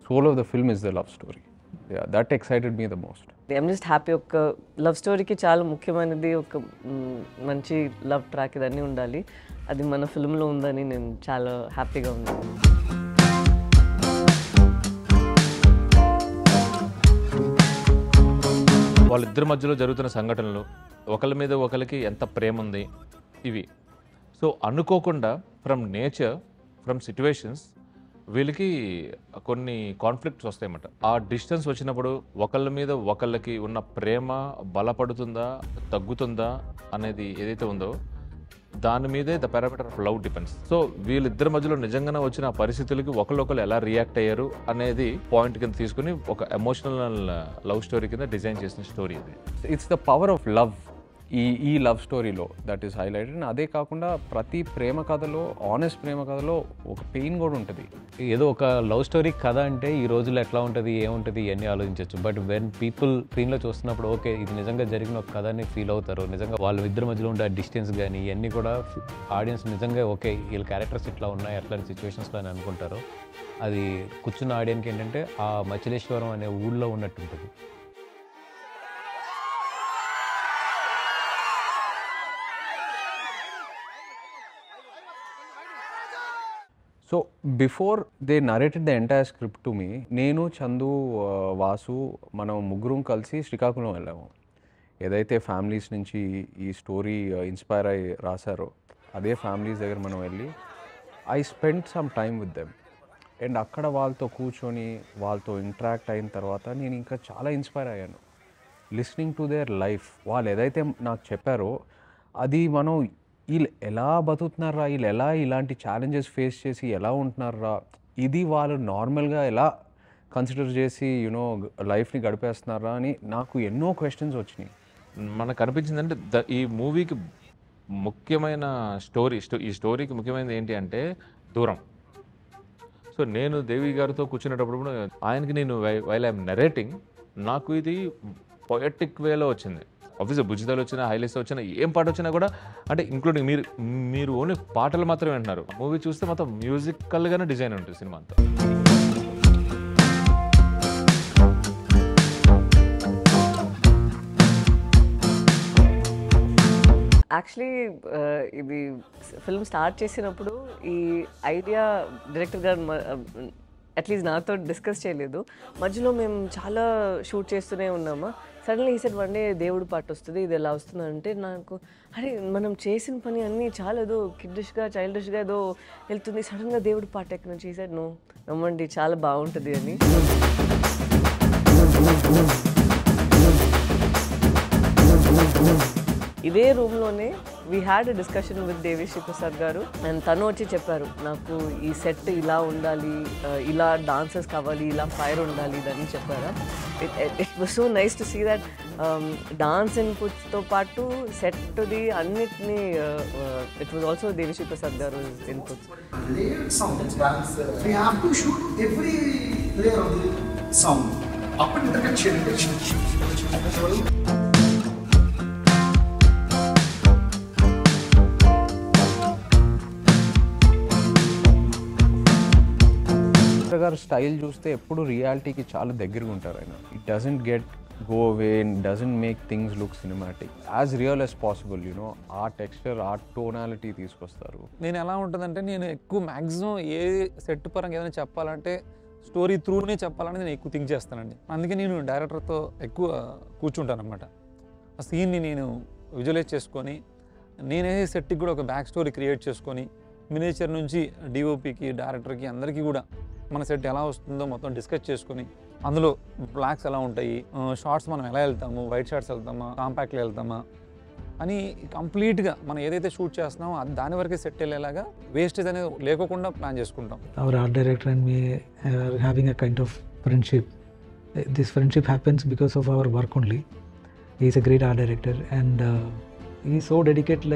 soul of the film is the love story. Yeah, that excited me the most. I'm just happy. ఒక love స్టోరీకి చాలా ముఖ్యమైనది ఒక మంచి లవ్ ట్రాక్ ఇదన్నీ ఉండాలి. అది మన ఫిల్మ్లో ఉందని నేను చాలా హ్యాపీగా ఉన్నాను. వాళ్ళిద్దరి మధ్యలో జరుగుతున్న సంఘటనలు, ఒకరి మీద ఒకరికి ఎంత ప్రేమ ఉంది, ఇవి సో అనుకోకుండా ఫ్రమ్ నేచర్, ఫ్రమ్ సిచ్యువేషన్స్ వీళ్ళకి కొన్ని కాన్ఫ్లిక్ట్స్ వస్తాయన్నమాట. ఆ డిస్టెన్స్ వచ్చినప్పుడు ఒకళ్ళ మీద ఒకళ్ళకి ఉన్న ప్రేమ బలపడుతుందా తగ్గుతుందా అనేది ఏదైతే ఉందో దాని మీదే the parameter of love depends. So వీళ్ళిద్దరి మధ్యలో నిజంగానే వచ్చిన పరిస్థితులకి ఒకళ్ళొకళ్ళు ఎలా రియాక్ట్ అయ్యారు అనేది పాయింట్ కింద తీసుకుని ఒక ఎమోషనల్ లవ్ స్టోరీ కింద డిజైన్ చేసిన స్టోరీ ఇది. It's the power of love ఈ లవ్ స్టోరీలో దట్ ఈస్ హైలైటెడ్. అదే కాకుండా ప్రతి ప్రేమ కథలో, ఆనెస్ట్ ప్రేమ కథలో ఒక పెయిన్ కూడా ఉంటుంది. ఏదో ఒక లవ్ స్టోరీ కథ అంటే ఈ రోజుల్లో ఎట్లా ఉంటుంది, ఏముంటుంది ఇవన్నీ ఆలోచించవచ్చు. బట్ వెన్ పీపుల్ స్క్రీన్లో చూస్తున్నప్పుడు ఓకే ఇది నిజంగా జరిగిన ఒక కథ అని ఫీల్ అవుతారు. నిజంగా వాళ్ళ ఇద్దరి మధ్యలో ఉండే డిస్టెన్స్ కానీ ఇవన్నీ కూడా ఆడియన్స్ నిజంగా ఓకే వీళ్ళ క్యారెక్టర్స్ ఇట్లా ఉన్నాయి అట్లాంటి సిచ్యువేషన్స్లో అని అనుకుంటారు. అది కూర్చున్న ఆడియన్కి ఏంటంటే ఆ మచిలేశ్వరం అనే ఊళ్ళో ఉన్నట్టు ఉంటుంది. So before they narrated the entire script to me, నేను చందు, వాసు మనం ముగ్గురం కలిసి శ్రీకాకుళం వెళ్ళాము. ఏదైతే ఫ్యామిలీస్ నుంచి ఈ స్టోరీ ఇన్స్పైర్ అయ్యి రాశారో అదే ఫ్యామిలీస్ దగ్గర మనం వెళ్ళి I spend some time with them. And అక్కడ వాళ్ళతో కూర్చొని వాళ్ళతో ఇంటరాక్ట్ అయిన తర్వాత నేను ఇంకా చాలా ఇన్స్పైర్ అయ్యాను. లిస్నింగ్ టు దేర్ లైఫ్, వాళ్ళు ఏదైతే నాకు చెప్పారో అది మనం వీళ్ళు ఎలా బతుకుతున్నారా, వీళ్ళు ఎలా ఇలాంటి ఛాలెంజెస్ ఫేస్ చేసి ఎలా ఉంటున్నారా, ఇది వాళ్ళు నార్మల్గా ఎలా కన్సిడర్ చేసి యూనో లైఫ్ని గడిపేస్తున్నారా అని నాకు ఎన్నో క్వశ్చన్స్ వచ్చినాయి. మనకు అనిపించిందంటే ఈ మూవీకి ముఖ్యమైన ఈ స్టోరీకి ముఖ్యమైనది ఏంటి అంటే దూరం. సో నేను దేవి గారితో కూర్చునేటప్పుడు కూడా ఆయనకి నేను వైల్ ఐఎమ్ నరేటింగ్ నాకు ఇది పొయటిక్ వేలో వచ్చింది. ఆఫీస్లో బుజ్జిదాలు వచ్చినా, హైలైట్స్ వచ్చినా, ఏం పాట వచ్చినా కూడా అంటే ఇంక్లూడింగ్ మీరు ఓన్లీ పాటలు మాత్రమే వింటున్నారు. మూవీ చూస్తే మొత్తం మ్యూజికల్గానే డిజైన్ ఉంటుంది సినిమా అంతా. యాక్చువల్లీ ఇది ఫిల్మ్ స్టార్ట్ చేసినప్పుడు ఈ ఐడియా డైరెక్టర్ గారు అట్లీస్ట్ నాతో డిస్కస్ చేయలేదు. మధ్యలో మేము చాలా షూట్ చేస్తూనే ఉన్నామా. సడన్లీ ఈ సెట్ వన్ డే దేవుడు పాట వస్తుంది, ఇది ఎలా వస్తుందంటే నాకు అరే మనం చేసిన పని అన్నీ చాలా ఏదో కిడ్డిష్గా చైల్డిష్గా ఏదో వెళ్తుంది, సడన్గా దేవుడు పాట ఎక్కడి నుంచి ఈ సెట్ నమ్మండి చాలా బాగుంటుంది అని. ఇదే రూమ్లోనే we had a discussion with Devi Sri Prasad గారు. అండ్ తను వచ్చి చెప్పారు నాకు ఈ సెట్ ఇలా ఉండాలి, ఇలా డాన్సర్స్ కావాలి, ఇలా ఫైర్ ఉండాలి ఇదని చెప్పారా. It was so nice to see that dance ఇన్పుట్స్తో పాటు సెట్ది అన్నిటినీ it was also Devi Sri Prasad గారు ఇన్పుట్స్. గారు స్టైల్ చూస్తే ఎప్పుడు రియాలిటీకి చాలా దగ్గరగా ఉంటారు ఆయన. It doesn't get go away and doesn't make things look cinematic, as real as possible. You know ఆ టెక్స్చర్, ఆ టోనాలిటీ తీసుకొస్తారు. నేను ఎలా ఉంటుందంటే నేను ఎక్కువ మ్యాక్సిమం ఏ సెట్ పరంగా ఏదైనా చెప్పాలంటే స్టోరీ త్రూనే చెప్పాలని నేను ఎక్కువ థింక్ చేస్తానండి. అందుకే నేను డైరెక్టర్తో ఎక్కువ కూర్చుంటాను అనమాట. ఆ సీన్ని నేను విజువలైజ్ చేసుకొని నేనే సెట్కి కూడా ఒక బ్యాక్ స్టోరీ క్రియేట్ చేసుకొని మినేచర్ నుంచి డిఓపికి, డైరెక్టర్కి అందరికీ కూడా మన సెట్ ఎలా వస్తుందో మొత్తం డిస్కస్ చేసుకొని అందులో బ్లాక్స్ ఎలా ఉంటాయి, షార్ట్స్ మనం ఎలా వెళ్తాము, వైట్ షార్ట్స్ వెళ్తామా, కాంపాక్ట్లో వెళ్తామా అని కంప్లీట్గా మనం ఏదైతే షూట్ చేస్తున్నామో దాని వరకే సెట్ వెళ్ళేలాగా వేస్టేజ్ అనేది లేకోకుండా ప్లాన్ చేసుకుంటాం. Our art director and me are having a kind of friendship. This friendship happens because of our work only. He is a great art director and he is so dedicated,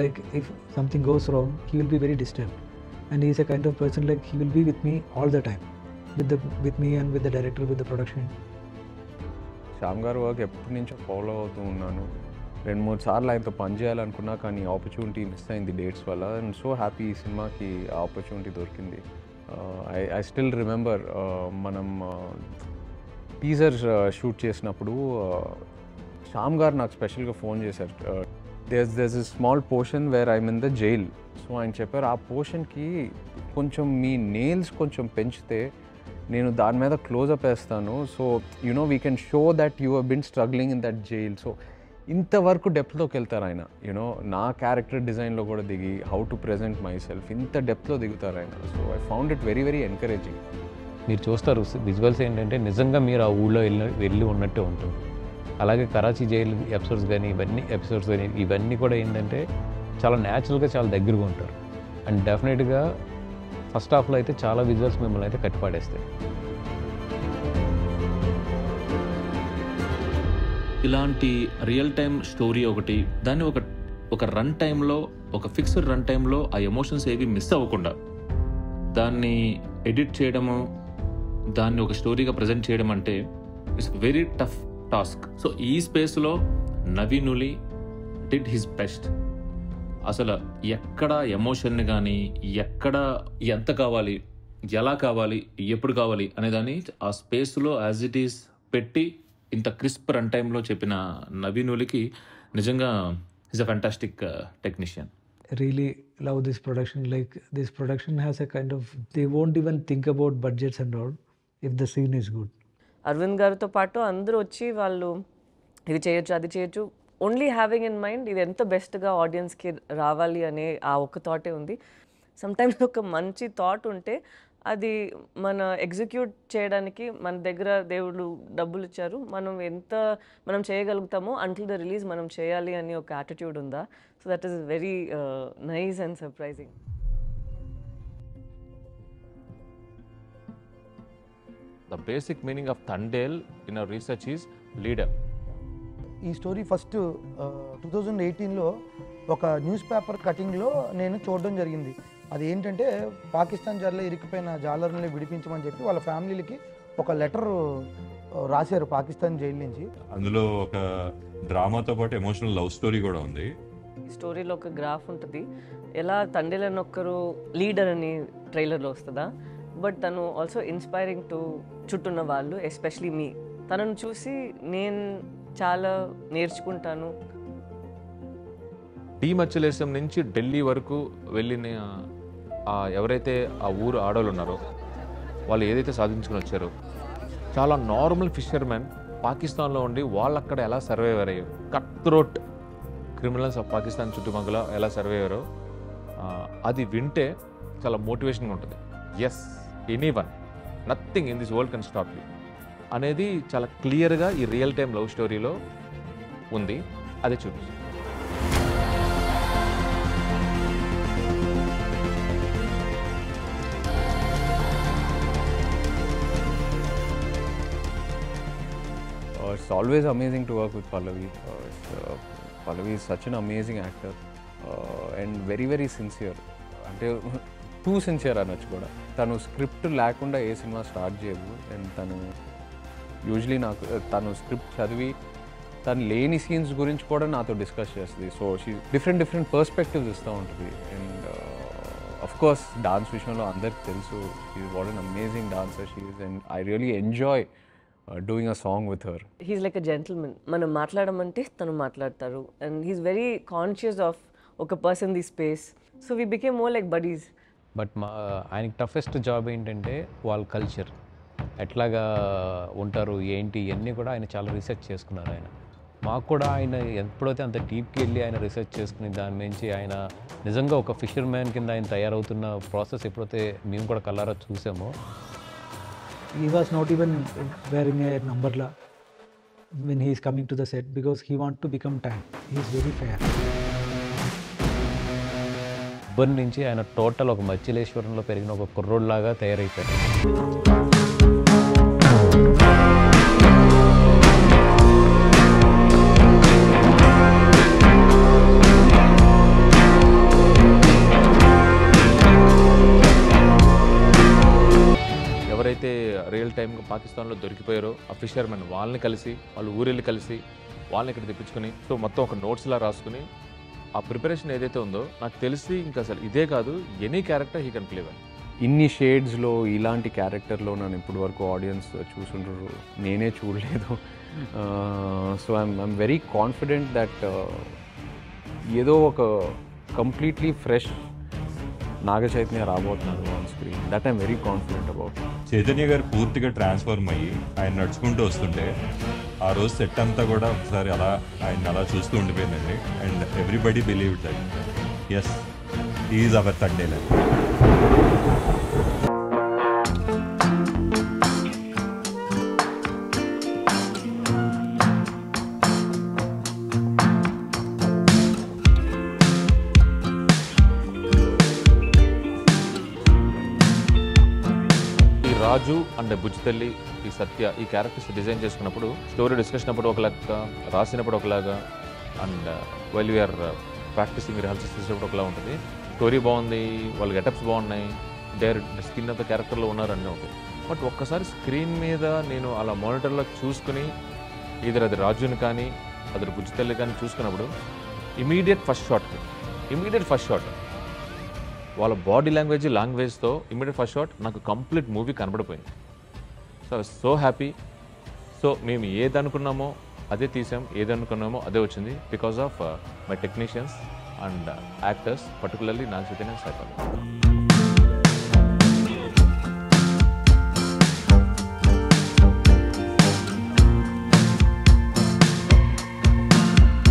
like if something goes wrong he will be very disturbed, and he is a kind of person like he will be with me all the time, with me and with the director, with the production. Shyam గారు work ఎప్పటి నుంచో follow అవుతూ ఉన్నాను. 2-3 సార్లు ఆయనతో పనిచేయాలనుకున్నా కానీ opportunity miss అయింది dates వల్ల. అండ్ సో హ్యాపీ ఈ సినిమాకి ఆ ఆపర్చునిటీ దొరికింది. ఐ స్టిల్ రిమెంబర్ మనం టీజర్ షూట్ చేసినప్పుడు శ్యామ్ గారు నాకు స్పెషల్గా ఫోన్ చేశారు. there's a small portion where I'm in the jail. So ఆయన చెప్పారు ఆ పోర్షన్కి కొంచెం మీ నెయిల్స్ కొంచెం పెంచితే నేను దాని మీద క్లోజప్ వేస్తాను. So you know we can show that you have been struggling in that jail. So ఇంతవరకు డెప్త్లోకి వెళ్తారు ఆయన. యూనో నా క్యారెక్టర్ డిజైన్లో కూడా దిగి how to present my self ఇంత డెప్త్లో దిగుతారు ఆయన. So I found it very very encouraging. మీరు చూస్తారు విజువల్స్ ఏంటంటే నిజంగా మీరు ఆ ఊళ్ళో వెళ్ళి ఉన్నట్టే ఉంటుంది. అలాగే కరాచీ జైలు ఎపిసోడ్స్ కానీ ఇవన్నీ కూడా ఏంటంటే చాలా న్యాచురల్గా చాలా దగ్గరగా ఉంటారు. అండ్ డెఫినెట్గా ఫస్ట్ హాఫ్లో అయితే చాలా విజువల్స్ మిమ్మల్ని అయితే కట్టిపాడేస్తాయి. ఇలాంటి రియల్ టైమ్ స్టోరీ ఒకటి, దాన్ని ఒక రన్ టైంలో, ఒక ఫిక్స్డ్ రన్ టైంలో ఆ ఎమోషన్స్ ఏవి మిస్ అవ్వకుండా దాన్ని ఎడిట్ చేయడము, దాన్ని ఒక స్టోరీగా ప్రజెంట్ చేయడం అంటే it's very tough task. So ఈ స్పేస్లో నవీన్ ఉలి డిడ్ హిస్ బెస్ట్. అసలు ఎక్కడ ఎమోషన్ని కానీ, ఎక్కడ ఎంత కావాలి, ఎలా కావాలి, ఎప్పుడు కావాలి అనేదాన్ని ఆ స్పేస్లో యాజ్ ఇట్ ఈస్ పెట్టి ఇంత క్రిస్ప్ రన్ టైంలో చెప్పిన నవీన్ ఉలికి నిజంగా is a fantastic technician. Really love this production. Like this production has a kind of, they won't even think about budgets and all if the scene is good. Aravind గారితో పాటు అందరూ వచ్చి వాళ్ళు ఇది చేయొచ్చు అది చేయొచ్చు, ఓన్లీ హ్యావింగ్ ఇన్ మైండ్ ఇది ఎంత బెస్ట్గా ఆడియన్స్కి రావాలి అనే ఆ ఒక్క థాటే ఉంది. సమ్టైమ్స్ ఒక మంచి థాట్ ఉంటే అది మన ఎగ్జిక్యూట్ చేయడానికి మన దగ్గర దేవుడు డబ్బులు ఇచ్చారు, మనం చేయగలుగుతామో అంటిల్ ద రిలీజ్ మనం చేయాలి అని ఒక యాటిట్యూడ్ ఉందా. So that is very nice and surprising. The basic meaning of Thandel in our research is leader. ఈ స్టోరీ ఫస్ట్ 2018లో ఒక న్యూస్ పేపర్ కటింగ్లో నేను చూడడం జరిగింది. అది ఏంటంటే పాకిస్తాన్ జైల్లో ఇరికిపోయిన జాలర్ని విడిపించమని చెప్పి వాళ్ళ ఫ్యామిలీలకి ఒక లెటర్ రాశారు పాకిస్తాన్ జైలు నుంచి. అందులో ఒక డ్రామాతో పాటు ఎమోషనల్ లవ్ స్టోరీ కూడా ఉంది. ఈ స్టోరీలో ఒక గ్రాఫ్ ఉంటుంది, ఎలా తండ్రి అని ఒక్కరు లీడర్ అని ట్రైలర్లో వస్తుందా, బట్ తను ఆల్సో ఇన్స్పైరింగ్ టు చుట్టూన్న వాళ్ళు, ఎస్పెషలీ మీ. తనను చూసి నేను చాలా నేర్చుకుంటాను. డీమచ్యులేషన్ నుంచి ఢిల్లీ వరకు వెళ్ళిన ఎవరైతే ఆ ఊరు ఆడవాళ్ళు ఉన్నారో వాళ్ళు ఏదైతే సాధించుకుని వచ్చారో, చాలా నార్మల్ ఫిషర్మెన్ పాకిస్తాన్లో ఉండి వాళ్ళు అక్కడ ఎలా సర్వైవర్ అయ్యారు, cut throat criminals of Pakistan చుట్టుపక్కల ఎలా సర్వైవరో అది వింటే చాలా మోటివేషన్గా ఉంటుంది. Yes, anyone, nothing in this world can stop you అనేది చాలా క్లియర్గా ఈ రియల్ టైమ్ లవ్ స్టోరీలో ఉంది. అదే చూపించు. It's always amazing to work with Pallavi. Pallavi is such an amazing actor and very very sincere. అంటే టూ సిన్సియర్ అనొచ్చు కూడా. తను స్క్రిప్ట్ లేకుండా ఏ సినిమా స్టార్ట్ చేయదు. అండ్ తను యూజువలీ తను స్క్రిప్ట్ చదివి తను లేని సీన్స్ గురించి కూడా నాతో డిస్కస్ చేస్తుంది. సో షీ డిఫరెంట్ పర్స్పెక్టివ్స్ ఇస్తూ ఉంటుంది. అండ్ అఫ్ కోర్స్ డాన్స్ విషయంలో అందరికి తెలుసు, she is what an amazing dancer she is. And I really enjoy doing a song with her. He's like a gentleman. మనం మాట్లాడమంటే తను మాట్లాడతారు. And he's very conscious of ఒక person the space. So we became more like buddies. But ఆయనకి toughest job ఏంటంటే వాళ్ళ culture ఎట్లాగా ఉంటారు ఏంటి ఇవన్నీ కూడా ఆయన చాలా రీసెర్చ్ చేసుకున్నారు. ఆయన మాకు కూడా ఆయన ఎప్పుడైతే అంత డీప్కి వెళ్ళి ఆయన రీసెర్చ్ చేసుకుని దాని నుంచి ఆయన నిజంగా ఒక ఫిషర్ మ్యాన్ కింద ఆయన తయారవుతున్న ప్రాసెస్ ఎప్పుడైతే మేము కూడా కళ్ళారా చూసామో. He was not even wearing a umbrella when he is coming to the set because he wants to become tan. He is very fair. ఇప్పటి నుంచి ఆయన టోటల్ ఒక మచ్చిలేశ్వరంలో పెరిగిన ఒక కుర్రోడ్లాగా తయారైపోయాడు. ఎవరైతే రియల్ టైమ్గా పాకిస్తాన్లో దొరికిపోయారో ఆ ఫిషర్మెన్ వాళ్ళని కలిసి, వాళ్ళు ఊరెళ్ళి కలిసి వాళ్ళని ఇక్కడ తెప్పించుకొని, సో మొత్తం ఒక నోట్స్లా రాసుకుని ఆ ప్రిపరేషన్ ఏదైతే ఉందో నాకు తెలిసి ఇంకా అసలు ఇదే కాదు, any character he can play well. ఇన్ని షేడ్స్లో ఇలాంటి క్యారెక్టర్లో నన్ను ఇప్పటి వరకు ఆడియన్స్ చూసుంటారు, నేనే చూడలేదు. So I'm very confident that ఏదో ఒక కంప్లీట్లీ ఫ్రెష్ నాగ చైతన్య రాబోతున్నారు on screen. That I'm very confident about. Chaitanya గారు పూర్తిగా ట్రాన్స్ఫార్మ్ అయ్యి ఆయన నడుచుకుంటూ వస్తుంటే ఆ రోజు సెట్ అంతా కూడా ఒకసారి అలా ఆయన అలా చూస్తూ ఉండిపోయిందండి. And everybody believe that S is our తండేలా. రాజు అండ్ బుజ్జితల్లి, ఈ సత్య, ఈ క్యారెక్టర్స్ డిజైన్ చేసుకున్నప్పుడు స్టోరీ డిస్కషన్ అప్పుడు ఒక లెక్క, రాసినప్పుడు ఒకలాగా, and while we are practising rehearsals చేసేటప్పుడు ఒకలా ఉంటుంది. స్టోరీ బాగుంది, వాళ్ళ గెటప్స్ బాగున్నాయి, డైర్ స్కిన్ ఆఫ్ ద క్యారెక్టర్లో ఉన్నారన్నీ ఉంటాయి. బట్ ఒక్కసారి స్క్రీన్ మీద నేను అలా మానిటర్లో చూసుకుని ఇద్దరు అది రాజుని కానీ అదరు బుజ్జితల్లి కానీ చూసుకున్నప్పుడు ఇమీడియట్ ఫస్ట్ షాట్ వాళ్ళ బాడీ లాంగ్వేజ్తో ఇమీడియట్ ఫస్ట్ షాట్ నాకు కంప్లీట్ మూవీ కనబడిపోయింది. So I was so happy. So మేము ఏదనుకున్నామో అదే తీసాం, ఏదనుకున్నామో అదే వచ్చింది, because of my technicians and actors, particularly Naga Chaitanya, Sai Pallavi.